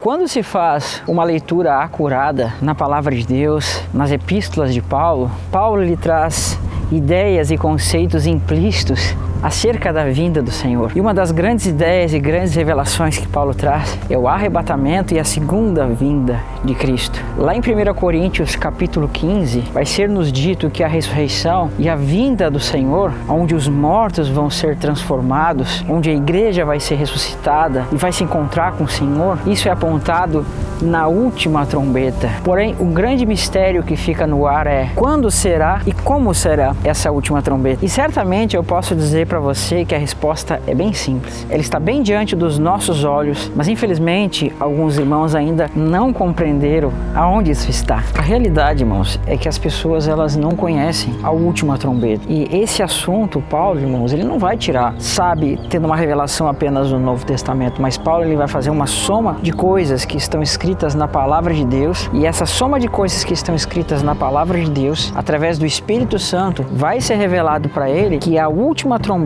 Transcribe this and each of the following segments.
Quando se faz uma leitura acurada na palavra de Deus, nas epístolas de Paulo, Paulo lhe traz ideias e conceitos implícitos acerca da vinda do Senhor. E uma das grandes ideias e grandes revelações que Paulo traz é o arrebatamento e a segunda vinda de Cristo. Lá em 1 Coríntios capítulo 15, vai ser nos dito que a ressurreição e a vinda do Senhor, onde os mortos vão ser transformados, onde a igreja vai ser ressuscitada e vai se encontrar com o Senhor, isso é apontado na última trombeta. Porém, o grande mistério que fica no ar é quando será e como será essa última trombeta. E certamente eu posso dizer para você que a resposta é bem simples. Ela está bem diante dos nossos olhos, mas infelizmente alguns irmãos ainda não compreenderam aonde isso está. A realidade, irmãos, é que as pessoas elas não conhecem a última trombeta. E esse assunto, Paulo, irmãos, ele não vai tirar, sabe, tendo uma revelação apenas no Novo Testamento, mas Paulo ele vai fazer uma soma de coisas que estão escritas na palavra de Deus, e essa soma de coisas que estão escritas na palavra de Deus, através do Espírito Santo, vai ser revelado para ele que a última trombeta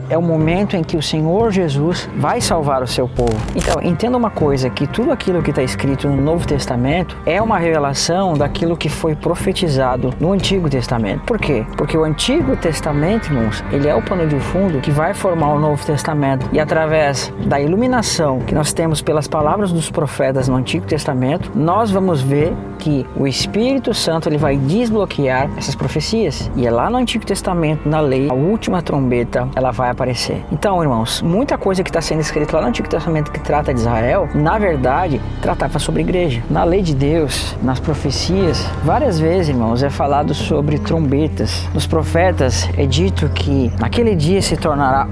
é o momento em que o Senhor Jesus vai salvar o seu povo. Então, entenda uma coisa, que tudo aquilo que está escrito no Novo Testamento é uma revelação daquilo que foi profetizado no Antigo Testamento. Por quê? Porque o Antigo Testamento, irmãos, ele é o pano de fundo que vai formar o Novo Testamento. E através da iluminação que nós temos pelas palavras dos profetas no Antigo Testamento, nós vamos ver que o Espírito Santo ele vai desbloquear essas profecias. E é lá no Antigo Testamento, na lei, a última trombeta ela vai aparecer. Então, irmãos, muita coisa que está sendo escrita lá no Antigo Testamento que trata de Israel, na verdade, tratava sobre a igreja. Na lei de Deus, nas profecias, várias vezes, irmãos, é falado sobre trombetas. Nos profetas é dito que naquele dia se tornará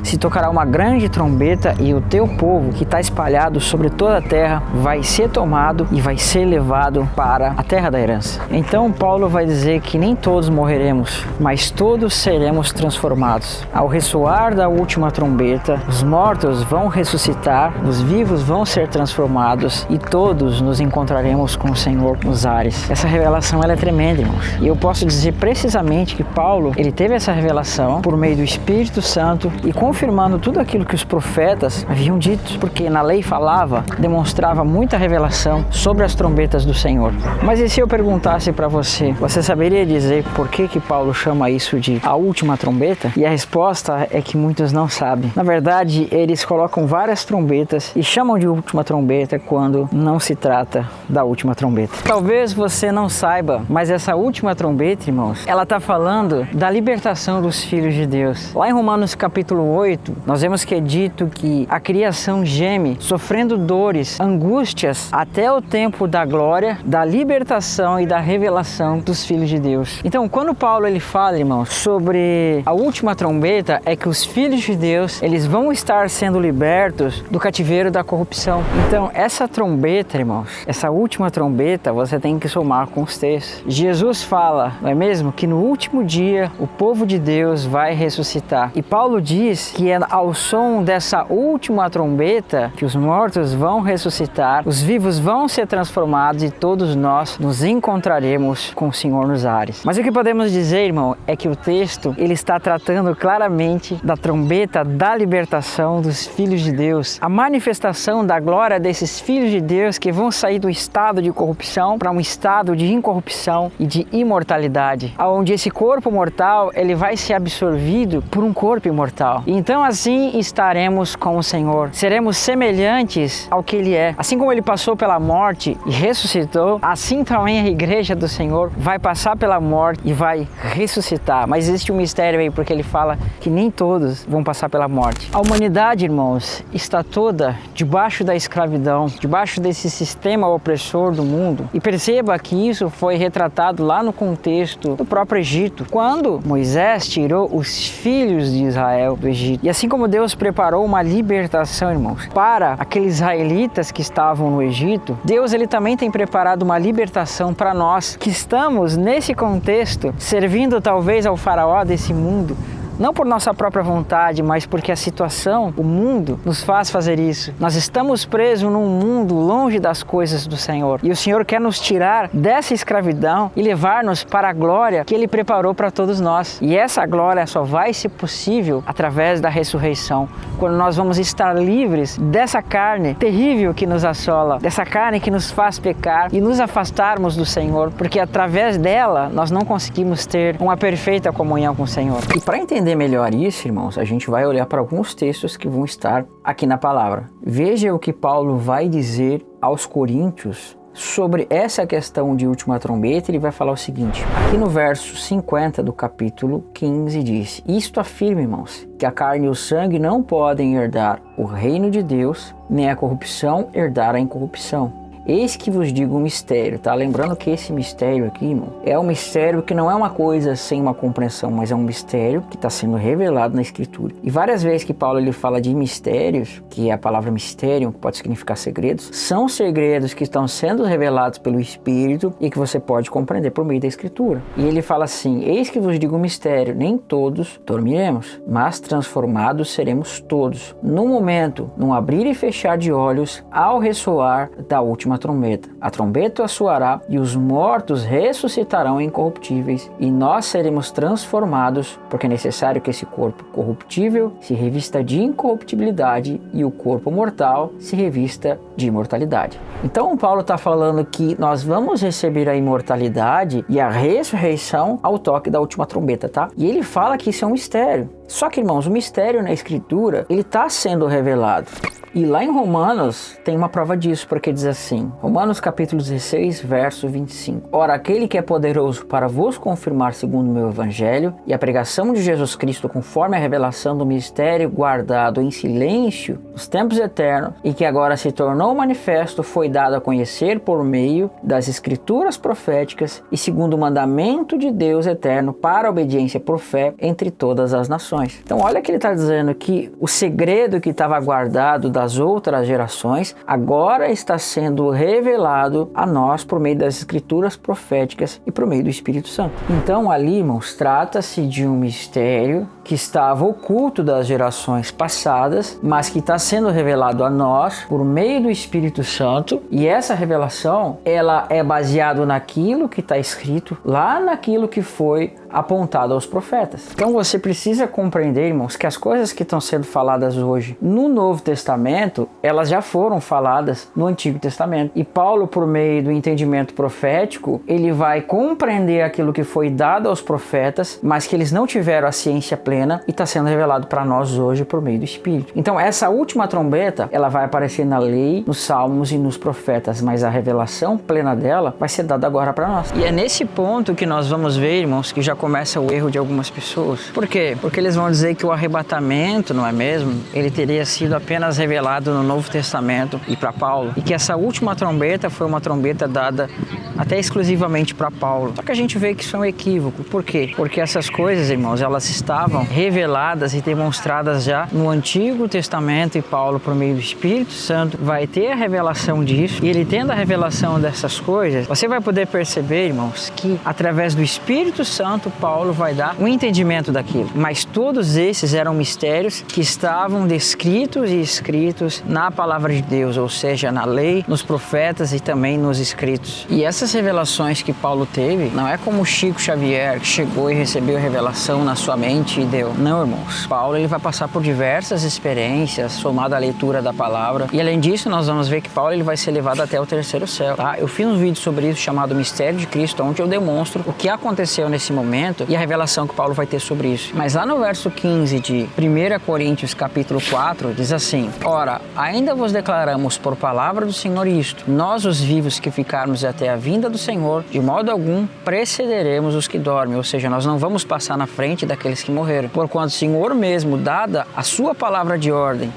se tocará uma grande trombeta e o teu povo que está espalhado sobre toda a terra vai ser tomado e vai ser levado para a terra da herança. Então, Paulo vai dizer que nem todos morreremos, mas todos seremos transformados. Ao ressoar da última trombeta, os mortos vão ressuscitar, os vivos vão ser transformados e todos nos encontraremos com o Senhor nos ares. Essa revelação ela é tremenda, irmãos. E eu posso dizer precisamente que Paulo, ele teve essa revelação por meio do Espírito Santo e confirmando tudo aquilo que os profetas haviam dito, porque na lei falava, demonstrava muita revelação sobre as trombetas do Senhor. Mas e se eu perguntasse para você, você saberia dizer por que Paulo chama isso de a última trombeta? E a resposta é que muitos não sabem. Na verdade, eles colocam várias trombetas e chamam de última trombeta quando não se trata da última trombeta. Talvez você não saiba, mas essa última trombeta, irmãos, ela está falando da libertação dos filhos de Deus. Lá em Romanos capítulo 8, nós vemos que é dito que a criação geme, sofrendo dores, angústias, até o tempo da glória, da libertação e da revelação dos filhos de Deus. Então, quando Paulo ele fala, irmãos, sobre a última trombeta, é que os filhos de Deus, eles vão estar sendo libertos do cativeiro da corrupção. Então, essa trombeta, irmãos, essa última trombeta, você tem que somar com os textos. Jesus fala, não é mesmo? Que no último dia, o povo de Deus vai ressuscitar. E Paulo diz que é ao som dessa última trombeta que os mortos vão ressuscitar, os vivos vão ser transformados e todos nós nos encontraremos com o Senhor nos ares. Mas o que podemos dizer, irmão, é que o texto, ele está tratando claramente da trombeta da libertação dos filhos de Deus, a manifestação da glória desses filhos de Deus que vão sair do estado de corrupção para um estado de incorrupção e de imortalidade, onde esse corpo mortal ele vai ser absorvido por um corpo imortal. E então assim estaremos com o Senhor, seremos semelhantes ao que Ele é. Assim como Ele passou pela morte e ressuscitou, assim também a igreja do Senhor vai passar pela morte e vai ressuscitar. Mas existe um mistério aí, porque Ele fala que nem todos vão passar pela morte. A humanidade, irmãos, está toda debaixo da escravidão, debaixo desse sistema opressor do mundo. E perceba que isso foi retratado lá no contexto do próprio Egito, quando Moisés tirou os filhos de Israel do Egito. E assim como Deus preparou uma libertação, irmãos, para aqueles israelitas que estavam no Egito, Deus ele também tem preparado uma libertação para nós que estamos nesse contexto, servindo talvez ao faraó desse mundo, Não por nossa própria vontade, mas porque a situação, o mundo, nos faz fazer isso. Nós estamos presos num mundo longe das coisas do Senhor. E o Senhor quer nos tirar dessa escravidão e levar-nos para a glória que Ele preparou para todos nós. E essa glória só vai ser possível através da ressurreição, quando nós vamos estar livres dessa carne terrível que nos assola, dessa carne que nos faz pecar e nos afastarmos do Senhor, porque através dela nós não conseguimos ter uma perfeita comunhão com o Senhor. E para entender melhor isso, irmãos, a gente vai olhar para alguns textos que vão estar aqui na palavra. Veja o que Paulo vai dizer aos Coríntios sobre essa questão de última trombeta. Ele vai falar o seguinte, aqui no verso 50 do capítulo 15 diz: isto afirma, irmãos, que a carne e o sangue não podem herdar o reino de Deus, nem a corrupção herdar a incorrupção. Eis que vos digo um mistério, tá? Lembrando que esse mistério aqui, irmão, é um mistério que não é uma coisa sem uma compreensão, mas é um mistério que está sendo revelado na Escritura. E várias vezes que Paulo ele fala de mistérios, que é a palavra mistério, que pode significar segredos, são segredos que estão sendo revelados pelo Espírito e que você pode compreender por meio da Escritura. E ele fala assim, eis que vos digo um mistério, nem todos dormiremos, mas transformados seremos todos. Num momento, num abrir e fechar de olhos, ao ressoar da última trombeta. A trombeta soará e os mortos ressuscitarão incorruptíveis e nós seremos transformados, porque é necessário que esse corpo corruptível se revista de incorruptibilidade e o corpo mortal se revista de imortalidade. Então Paulo está falando que nós vamos receber a imortalidade e a ressurreição ao toque da última trombeta, tá? E ele fala que isso é um mistério. Só que, irmãos, o mistério na Escritura, ele está sendo revelado. E lá em Romanos tem uma prova disso, porque diz assim, Romanos capítulo 16, verso 25. Ora, aquele que é poderoso para vos confirmar segundo o meu evangelho e a pregação de Jesus Cristo conforme a revelação do mistério guardado em silêncio nos tempos eternos e que agora se tornou manifesto, foi dado a conhecer por meio das escrituras proféticas e segundo o mandamento de Deus eterno para a obediência por fé entre todas as nações. Então olha que ele está dizendo que o segredo que estava guardado das outras gerações agora está sendo revelado a nós por meio das escrituras proféticas e por meio do Espírito Santo. Então ali, irmãos, trata-se de um mistério que estava oculto das gerações passadas, mas que está sendo revelado a nós por meio do Espírito Santo, e essa revelação ela é baseada naquilo que está escrito lá naquilo que foi apontado aos profetas. Então você precisa compreender, irmãos, que as coisas que estão sendo faladas hoje no Novo Testamento, elas já foram faladas no Antigo Testamento. E Paulo, por meio do entendimento profético, ele vai compreender aquilo que foi dado aos profetas, mas que eles não tiveram a ciência plena e está sendo revelado para nós hoje por meio do Espírito. Então essa última trombeta, ela vai aparecer na lei, nos salmos e nos profetas, mas a revelação plena dela vai ser dada agora para nós. E é nesse ponto que nós vamos ver, irmãos, que já começa o erro de algumas pessoas. Por quê? Porque eles vão dizer que o arrebatamento, não é mesmo? Ele teria sido apenas revelado no Novo Testamento e para Paulo. E que essa última trombeta foi uma trombeta dada até exclusivamente para Paulo. Só que a gente vê que isso é um equívoco. Por quê? Porque essas coisas, irmãos, elas estavam reveladas e demonstradas já no Antigo Testamento, e Paulo, por meio do Espírito Santo, vai ter a revelação disso. E ele tendo a revelação dessas coisas, você vai poder perceber, irmãos, que através do Espírito Santo, Paulo vai dar um entendimento daquilo. Mas todos esses eram mistérios que estavam descritos e escritos na palavra de Deus, ou seja, na lei, nos profetas e também nos escritos. E essas revelações que Paulo teve, não é como Chico Xavier, que chegou e recebeu a revelação na sua mente e deu. Não, irmãos. Paulo ele vai passar por diversas experiências, somada à leitura da palavra. E além disso, nós vamos ver que Paulo ele vai ser levado até o terceiro céu. Tá? Eu fiz um vídeo sobre isso chamado Mistério de Cristo, onde eu demonstro o que aconteceu nesse momento e a revelação que Paulo vai ter sobre isso. Mas lá no verso 15 de 1 Coríntios capítulo 4, diz assim: ora, ainda vos declaramos por palavra do Senhor isto, nós os vivos que ficarmos até a vinda do Senhor, de modo algum precederemos os que dormem, ou seja, nós não vamos passar na frente daqueles que morreram. Porquanto o Senhor mesmo, dada a sua palavra de ordem,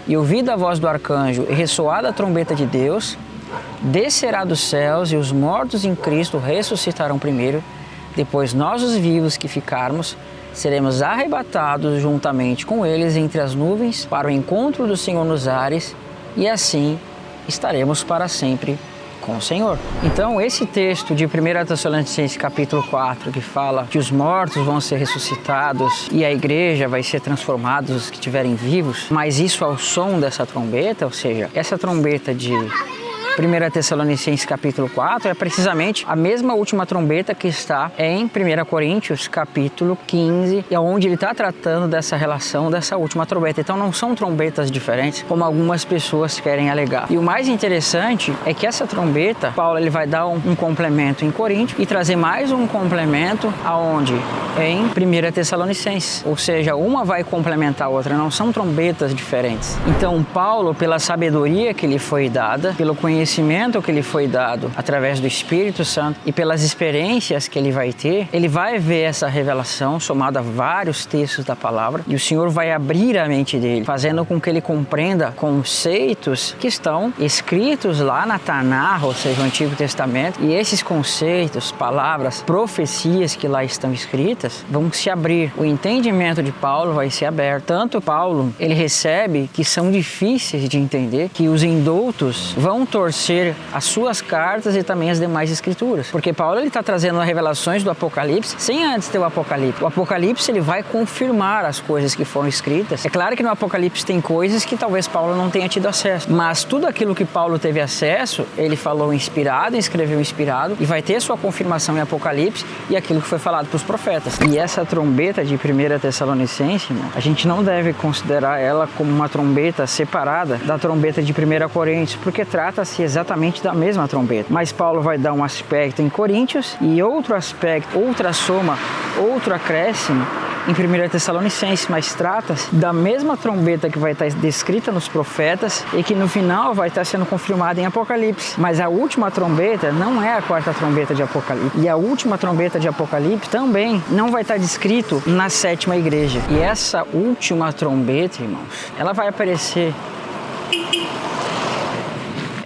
e ouvida a voz do arcanjo, e ressoada a trombeta de Deus, descerá dos céus, e os mortos em Cristo ressuscitarão primeiro. Depois nós, os vivos que ficarmos, seremos arrebatados juntamente com eles entre as nuvens para o encontro do Senhor nos ares, e assim estaremos para sempre com o Senhor. Então, esse texto de 1 Tessalonicenses capítulo 4, que fala que os mortos vão ser ressuscitados e a igreja vai ser transformada, os que estiverem vivos, mas isso ao som dessa trombeta, ou seja, essa trombeta de 1 Tessalonicenses capítulo 4 é precisamente a mesma última trombeta que está em 1 Coríntios capítulo 15, e onde ele está tratando dessa relação dessa última trombeta. Então não são trombetas diferentes, como algumas pessoas querem alegar. E o mais interessante é que essa trombeta, Paulo ele vai dar um complemento em Coríntios e trazer mais um complemento aonde? Em 1 Tessalonicenses. Ou seja, uma vai complementar a outra, não são trombetas diferentes. Então Paulo, pela sabedoria que lhe foi dada, pelo conhecimento que lhe foi dado através do Espírito Santo e pelas experiências que ele vai ter, ele vai ver essa revelação somada a vários textos da palavra, e o Senhor vai abrir a mente dele, fazendo com que ele compreenda conceitos que estão escritos lá na Tanakh, ou seja, o Antigo Testamento, e esses conceitos, palavras, profecias que lá estão escritas, vão se abrir. O entendimento de Paulo vai ser aberto. Tanto Paulo, ele recebe que são difíceis de entender, que os indoutos vão torcer as suas cartas e também as demais escrituras. Porque Paulo está trazendo as revelações do Apocalipse sem antes ter o Apocalipse. O Apocalipse ele vai confirmar as coisas que foram escritas. É claro que no Apocalipse tem coisas que talvez Paulo não tenha tido acesso, mas tudo aquilo que Paulo teve acesso, ele falou inspirado, escreveu inspirado, e vai ter sua confirmação em Apocalipse e aquilo que foi falado para os profetas. E essa trombeta de 1 Tessalonicenses, a gente não deve considerar ela como uma trombeta separada da trombeta de 1 Coríntios, porque trata-se exatamente da mesma trombeta. Mas Paulo vai dar um aspecto em Coríntios e outro aspecto, outra soma, outro acréscimo em 1 Tessalonicenses, mas trata-se da mesma trombeta que vai estar descrita nos profetas e que no final vai estar sendo confirmada em Apocalipse. Mas a última trombeta não é a quarta trombeta de Apocalipse. E a última trombeta de Apocalipse também não vai estar descrito na sétima igreja. E essa última trombeta, irmãos, ela vai aparecer.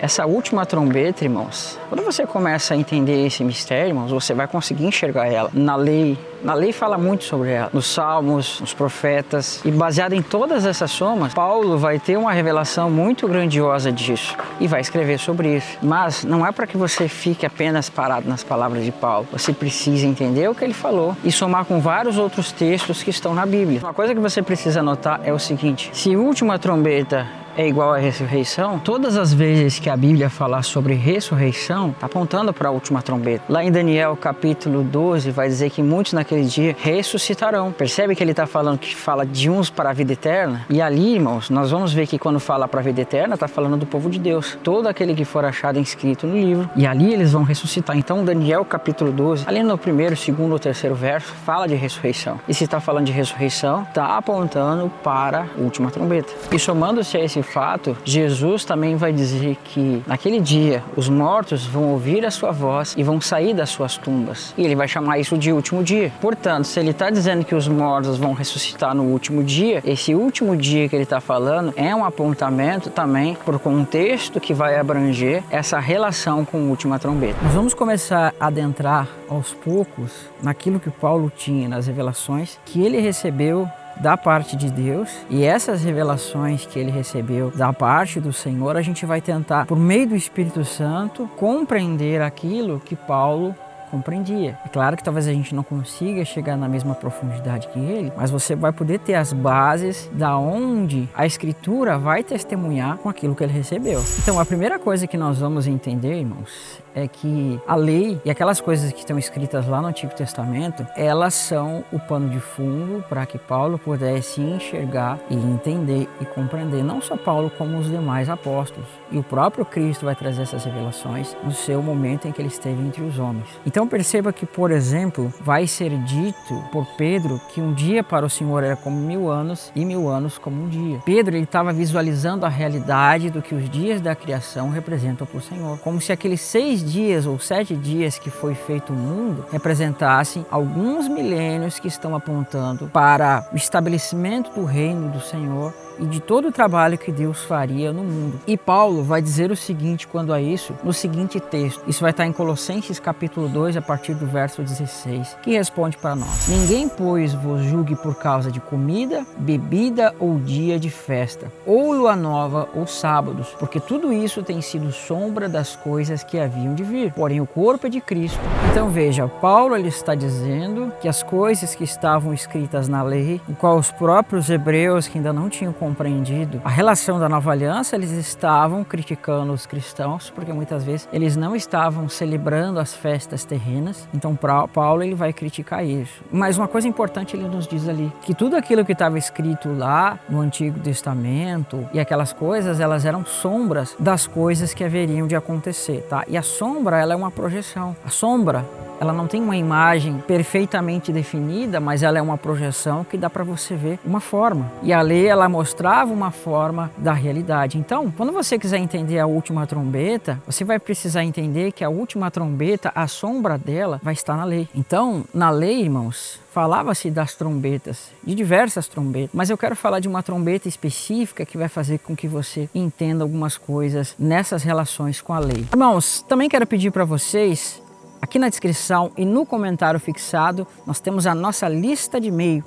Essa última trombeta, irmãos, quando você começa a entender esse mistério, irmãos, você vai conseguir enxergar ela na lei. Na lei fala muito sobre ela, nos Salmos, nos profetas, e baseado em todas essas somas, Paulo vai ter uma revelação muito grandiosa disso e vai escrever sobre isso. Mas não é para que você fique apenas parado nas palavras de Paulo. Você precisa entender o que ele falou e somar com vários outros textos que estão na Bíblia. Uma coisa que você precisa notar é o seguinte: se a última trombeta é igual à ressurreição, todas as vezes que a Bíblia fala sobre ressurreição, está apontando para a última trombeta. Lá em Daniel capítulo 12 vai dizer que muitos naquele dia ressuscitarão. Percebe que ele está falando que fala de uns para a vida eterna? E ali, irmãos, nós vamos ver que quando fala para a vida eterna, está falando do povo de Deus. Todo aquele que for achado inscrito no livro. E ali eles vão ressuscitar. Então Daniel capítulo 12, ali no primeiro, segundo ou terceiro verso, fala de ressurreição. E se está falando de ressurreição, está apontando para a última trombeta. E somando-se a esse fato, Jesus também vai dizer que naquele dia os mortos vão ouvir a sua voz e vão sair das suas tumbas. E ele vai chamar isso de último dia. Portanto, se ele está dizendo que os mortos vão ressuscitar no último dia, esse último dia que ele está falando é um apontamento também para o contexto que vai abranger essa relação com a última trombeta. Nós vamos começar a adentrar aos poucos naquilo que Paulo tinha nas revelações que ele recebeu da parte de Deus, e essas revelações que ele recebeu da parte do Senhor, a gente vai tentar, por meio do Espírito Santo, compreender aquilo que Paulo compreendia. É claro que talvez a gente não consiga chegar na mesma profundidade que ele, mas você vai poder ter as bases da onde a Escritura vai testemunhar com aquilo que ele recebeu. Então, a primeira coisa que nós vamos entender, irmãos, é que a lei e aquelas coisas que estão escritas lá no Antigo Testamento, elas são o pano de fundo para que Paulo pudesse enxergar e entender e compreender, não só Paulo, como os demais apóstolos. E o próprio Cristo vai trazer essas revelações no seu momento em que ele esteve entre os homens. Então perceba que, por exemplo, vai ser dito por Pedro que um dia para o Senhor era como 1000 anos e 1000 anos como um dia. Pedro estava visualizando a realidade do que os dias da criação representam para o Senhor, como se aqueles 6 dias ou 7 dias que foi feito o mundo representassem alguns milênios que estão apontando para o estabelecimento do reino do Senhor e de todo o trabalho que Deus faria no mundo. E Paulo vai dizer o seguinte quando a isso, no seguinte texto. Isso vai estar em Colossenses capítulo 2, a partir do verso 16, que responde para nós: ninguém, pois, vos julgue por causa de comida, bebida ou dia de festa, ou lua nova ou sábados, porque tudo isso tem sido sombra das coisas que haviam de vir. Porém, o corpo é de Cristo. Então veja, Paulo ele está dizendo que as coisas que estavam escritas na lei, o qual os próprios hebreus que ainda não tinham compreendido a relação da nova aliança, eles estavam criticando os cristãos, porque muitas vezes eles não estavam celebrando as festas terrenas. Então Paulo ele vai criticar isso. Mas uma coisa importante ele nos diz ali, que tudo aquilo que estava escrito lá no Antigo Testamento e aquelas coisas, elas eram sombras das coisas que haveriam de acontecer, tá? E a sombra, ela é uma projeção. A sombra, ela não tem uma imagem perfeitamente definida, mas ela é uma projeção que dá para você ver uma forma. E a lei, ela mostrava uma forma da realidade. Então, quando você quiser entender a última trombeta, você vai precisar entender que a última trombeta, a sombra dela vai estar na lei. Então, na lei, irmãos, falava-se das trombetas, de diversas trombetas, mas eu quero falar de uma trombeta específica que vai fazer com que você entenda algumas coisas nessas relações com a lei. Irmãos, também quero pedir para vocês, aqui na descrição e no comentário fixado, nós temos a nossa lista de e-mail.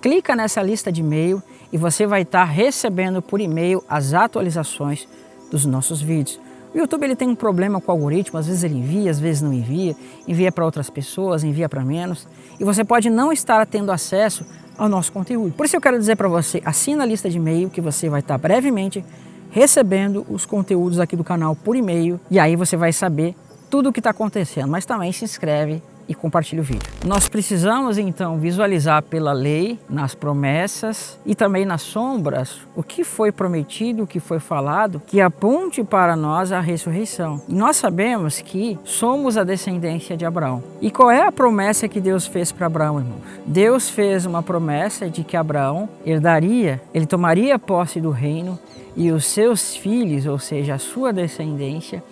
Clica nessa lista de e-mail e você vai estar recebendo por e-mail as atualizações dos nossos vídeos. O YouTube ele tem um problema com o algoritmo, às vezes ele envia, às vezes não envia, envia para outras pessoas, envia para menos, e você pode não estar tendo acesso ao nosso conteúdo. Por isso eu quero dizer para você, assina a lista de e-mail que você vai estar brevemente recebendo os conteúdos aqui do canal por e-mail, e aí você vai saber tudo o que está acontecendo, mas também se inscreve e compartilha o vídeo. Nós precisamos então visualizar pela lei, nas promessas e também nas sombras, o que foi prometido, o que foi falado, que aponte para nós a ressurreição. E nós sabemos que somos a descendência de Abraão. E qual é a promessa que Deus fez para Abraão, irmãos? Deus fez uma promessa de que Abraão herdaria, ele tomaria posse do reino e os seus filhos, ou seja, a sua descendência,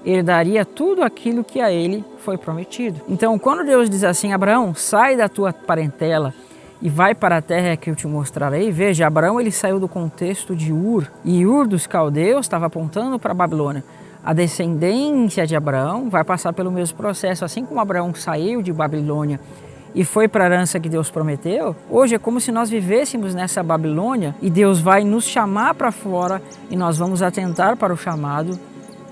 herdaria tudo aquilo que a ele foi prometido. Então, quando Deus diz assim, Abraão, sai da tua parentela e vai para a terra que eu te mostrarei, veja, Abraão ele saiu do contexto de Ur, e Ur dos caldeus estava apontando para a Babilônia. A descendência de Abraão vai passar pelo mesmo processo, assim como Abraão saiu de Babilônia e foi para a herança que Deus prometeu. Hoje é como se nós vivêssemos nessa Babilônia e Deus vai nos chamar para fora e nós vamos atentar para o chamado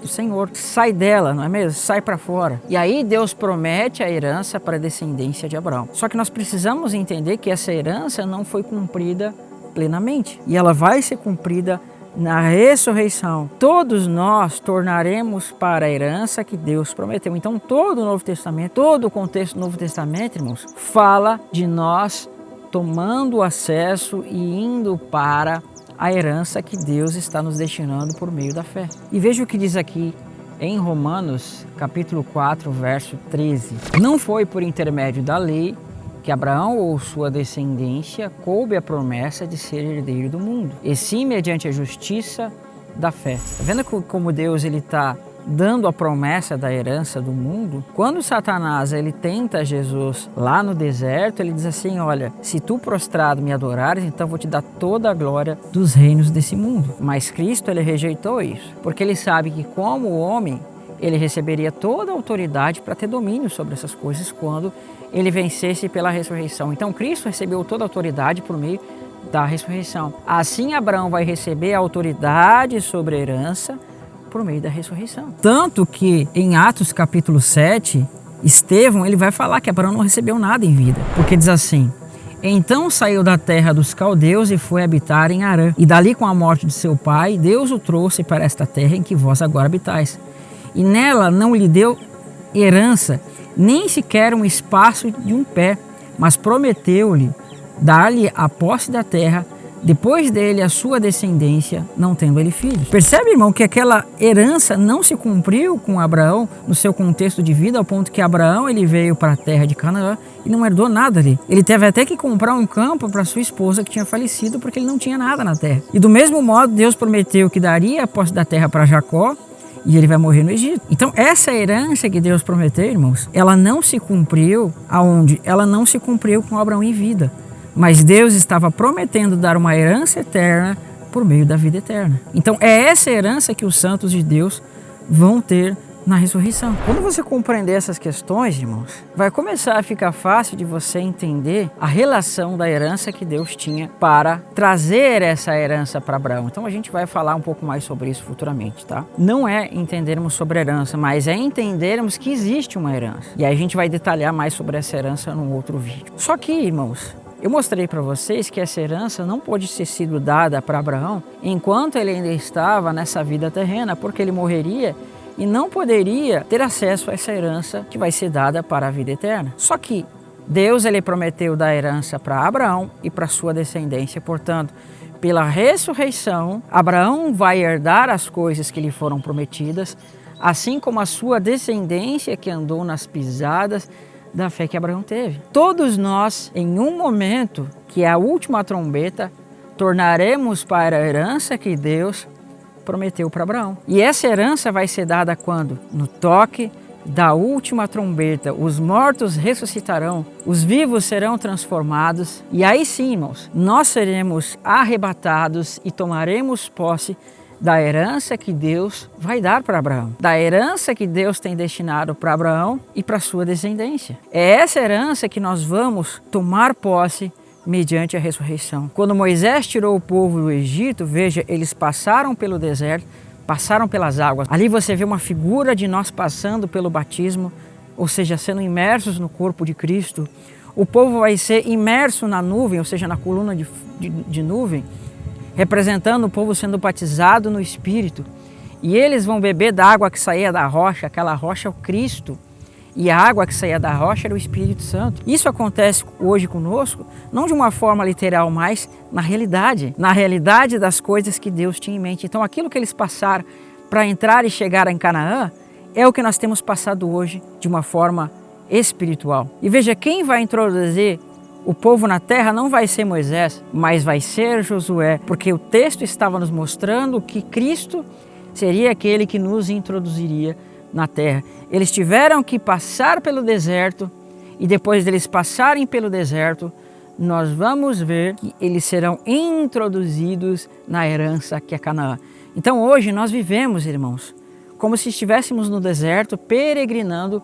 do Senhor. Sai dela, não é mesmo? Sai para fora. E aí Deus promete a herança para a descendência de Abraão. Só que nós precisamos entender que essa herança não foi cumprida plenamente. E ela vai ser cumprida na ressurreição. Todos nós tornaremos para a herança que Deus prometeu. Então todo o Novo Testamento, todo o contexto do Novo Testamento, irmãos, fala de nós tomando acesso e indo para a herança que Deus está nos destinando por meio da fé. E veja o que diz aqui em Romanos, capítulo 4, verso 13. Não foi por intermédio da lei que Abraão ou sua descendência coube a promessa de ser herdeiro do mundo, e sim mediante a justiça da fé. Está vendo como Deus ele está dando a promessa da herança do mundo? Quando Satanás ele tenta Jesus lá no deserto, ele diz assim, olha, se tu prostrado me adorares, então vou te dar toda a glória dos reinos desse mundo. Mas Cristo ele rejeitou isso, porque ele sabe que como homem, ele receberia toda a autoridade para ter domínio sobre essas coisas quando ele vencesse pela ressurreição. Então Cristo recebeu toda a autoridade por meio da ressurreição. Assim Abraão vai receber a autoridade sobre a herança por meio da ressurreição. Tanto que em Atos capítulo 7, Estevão ele vai falar que Abraão não recebeu nada em vida, porque diz assim, então saiu da terra dos caldeus e foi habitar em Harã, e dali com a morte de seu pai, Deus o trouxe para esta terra em que vós agora habitais. E nela não lhe deu herança, nem sequer um espaço de um pé, mas prometeu-lhe dar-lhe a posse da terra, depois dele a sua descendência, não tendo ele filhos. Percebe, irmão, que aquela herança não se cumpriu com Abraão no seu contexto de vida, ao ponto que Abraão ele veio para a terra de Canaã e não herdou nada ali. Ele teve até que comprar um campo para sua esposa que tinha falecido, porque ele não tinha nada na terra. E do mesmo modo, Deus prometeu que daria a posse da terra para Jacó, e ele vai morrer no Egito. Então essa herança que Deus prometeu, irmãos, ela não se cumpriu aonde? Ela não se cumpriu com Abraão em vida. Mas Deus estava prometendo dar uma herança eterna por meio da vida eterna. Então é essa herança que os santos de Deus vão ter na ressurreição. Quando você compreender essas questões, irmãos, vai começar a ficar fácil de você entender a relação da herança que Deus tinha para trazer essa herança para Abraão. Então a gente vai falar um pouco mais sobre isso futuramente, tá? Não é entendermos sobre a herança, mas é entendermos que existe uma herança. E aí a gente vai detalhar mais sobre essa herança num outro vídeo. Só que, irmãos, eu mostrei para vocês que essa herança não pode ter sido dada para Abraão enquanto ele ainda estava nessa vida terrena, porque ele morreria e não poderia ter acesso a essa herança que vai ser dada para a vida eterna. Só que Deus ele prometeu dar herança para Abraão e para sua descendência. Portanto, pela ressurreição, Abraão vai herdar as coisas que lhe foram prometidas, assim como a sua descendência que andou nas pisadas da fé que Abraão teve. Todos nós, em um momento, que é a última trombeta, tornaremos para a herança que Deus prometeu para Abraão. E essa herança vai ser dada quando? No toque da última trombeta. Os mortos ressuscitarão, os vivos serão transformados. E aí sim, irmãos, nós seremos arrebatados e tomaremos posse da herança que Deus vai dar para Abraão. Da herança que Deus tem destinado para Abraão e para sua descendência. É essa herança que nós vamos tomar posse mediante a ressurreição. Quando Moisés tirou o povo do Egito, veja, eles passaram pelo deserto, passaram pelas águas. Ali você vê uma figura de nós passando pelo batismo, ou seja, sendo imersos no corpo de Cristo. O povo vai ser imerso na nuvem, ou seja, na coluna de nuvem, representando o povo sendo batizado no Espírito. E eles vão beber da água que saía da rocha, aquela rocha é o Cristo. E a água que saía da rocha era o Espírito Santo. Isso acontece hoje conosco, não de uma forma literal, mas na realidade das coisas que Deus tinha em mente. Então aquilo que eles passaram para entrar e chegar em Canaã é o que nós temos passado hoje de uma forma espiritual. E veja, quem vai introduzir o povo na terra não vai ser Moisés, mas vai ser Josué, porque o texto estava nos mostrando que Cristo seria aquele que nos introduziria na terra. Eles tiveram que passar pelo deserto e depois deles passarem pelo deserto, nós vamos ver que eles serão introduzidos na herança que é Canaã. Então hoje nós vivemos, irmãos, como se estivéssemos no deserto peregrinando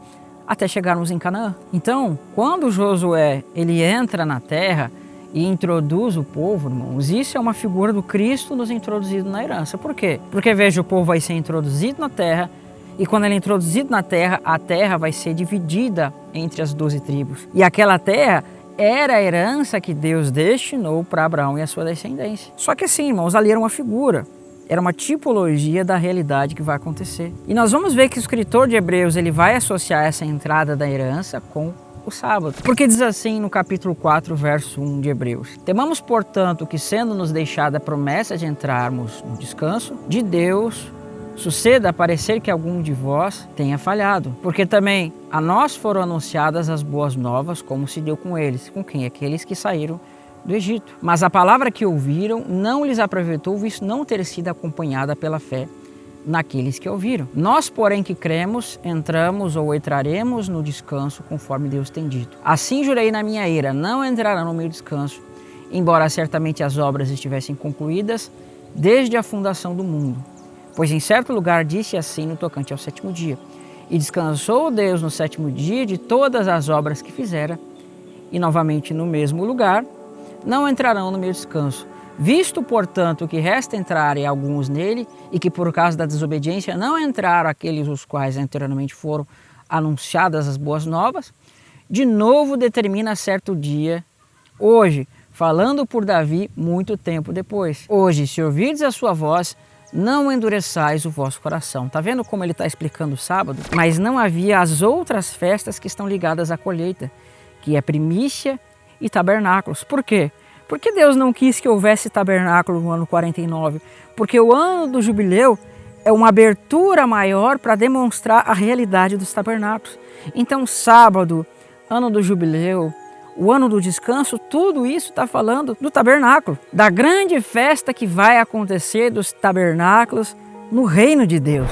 até chegarmos em Canaã. Então, quando Josué ele entra na terra e introduz o povo, irmãos, isso é uma figura do Cristo nos introduzido na herança. Por quê? Porque veja, o povo vai ser introduzido na terra. E quando ele é introduzido na terra, a terra vai ser dividida entre as 12 tribos. E aquela terra era a herança que Deus destinou para Abraão e a sua descendência. Só que assim, irmãos, ali era uma figura, era uma tipologia da realidade que vai acontecer. E nós vamos ver que o escritor de Hebreus ele vai associar essa entrada da herança com o sábado. Porque diz assim no capítulo 4, verso 1 de Hebreus: Temamos, portanto, que sendo nos deixada a promessa de entrarmos no descanso de Deus, suceda parecer que algum de vós tenha falhado, porque também a nós foram anunciadas as boas novas, como se deu com eles. Com quem? Aqueles que saíram do Egito. Mas a palavra que ouviram não lhes aproveitou, visto não ter sido acompanhada pela fé naqueles que ouviram. Nós, porém, que cremos, entramos ou entraremos no descanso, conforme Deus tem dito. Assim jurei na minha ira, não entrarão no meu descanso, embora certamente as obras estivessem concluídas desde a fundação do mundo. Pois em certo lugar disse assim no tocante ao sétimo dia: E descansou Deus no sétimo dia de todas as obras que fizera, e novamente no mesmo lugar não entrarão no meu descanso. Visto, portanto, que resta entrarem alguns nele, e que por causa da desobediência não entraram aqueles os quais anteriormente foram anunciadas as boas novas, de novo determina certo dia, hoje, falando por Davi muito tempo depois: Hoje, se ouvirdes a sua voz, não endureçais o vosso coração. Está vendo como ele está explicando o sábado? Mas não havia as outras festas que estão ligadas à colheita, que é primícia e tabernáculos. Por quê? Porque Deus não quis que houvesse tabernáculo no ano 49. Porque o ano do jubileu é uma abertura maior para demonstrar a realidade dos tabernáculos. Então, sábado, ano do jubileu, o ano do descanso, tudo isso está falando do tabernáculo, da grande festa que vai acontecer dos tabernáculos no reino de Deus.